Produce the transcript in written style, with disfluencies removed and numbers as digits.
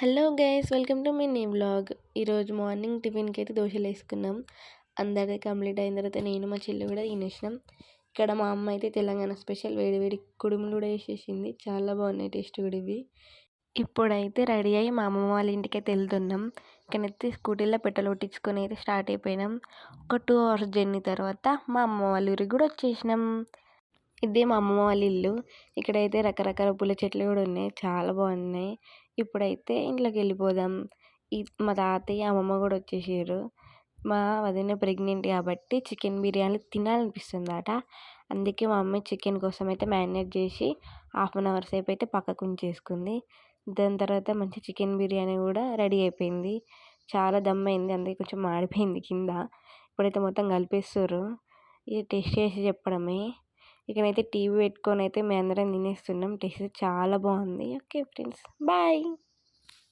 Hello guys, welcome to me vlog. ఈరోజు morning టిఫిన్కి అయితే దోశలు వేసుకున్నాం. అందరిది కంప్లీట్ అయిన తర్వాత నేను మా చెల్లి కూడా తినేసినాం. ఇక్కడ మా అమ్మ అయితే తెలంగాణ స్పెషల్ వేడివేడి కుడుములు కూడా వేసేసింది. చాలా బాగున్నాయి టేస్ట్ కూడా ఇవి. ఇప్పుడైతే రెడీ అయ్యి మా అమ్మమ్మ వాళ్ళ ఇంటికి అయితే వెళ్తున్నాం. ఇక్కడైతే స్కూటీలో పెట్రోల్ కొట్టించుకొని అయితే స్టార్ట్ అయిపోయినాం. ఒక 2 అవర్స్ జర్నీ తర్వాత మా అమ్మ వాళ్ళ ఊరికి కూడా వచ్చేసినాం. ఇదే మా అమ్మమ్మ వాళ్ళ ఇల్లు. ఇక్కడైతే రకరకాల పూల చెట్లు కూడా ఉన్నాయి, చాలా బాగున్నాయి. ఇప్పుడైతే ఇంట్లోకి వెళ్ళిపోదాం. మా తాతయ్య అమ్మమ్మ కూడా వచ్చేసారు. మా వదిన ప్రెగ్నెంట్ కాబట్టి చికెన్ బిర్యానీ తినాలనిపిస్తుందట. అందుకే మా అమ్మ చికెన్ కోసం అయితే మ్యారినేట్ చేసి 1/2 అవర్ సేపు అయితే పక్కకు ఉంచేసుకుంది. దాని తర్వాత మంచి చికెన్ బిర్యానీ కూడా రెడీ అయిపోయింది. చాలా దమ్ అయింది, అందుకే కొంచెం మాడిపోయింది కింద. ఇప్పుడైతే మొత్తం కలిపేస్తారు. ఇది టేస్ట్ చేసి చెప్పడమే. ఇక్కడైతే టీవీ పెట్టుకొని అయితే మేము అందరం తినేస్తున్నాం. టేస్ట్ చాలా బాగుంది. Okay friends, bye.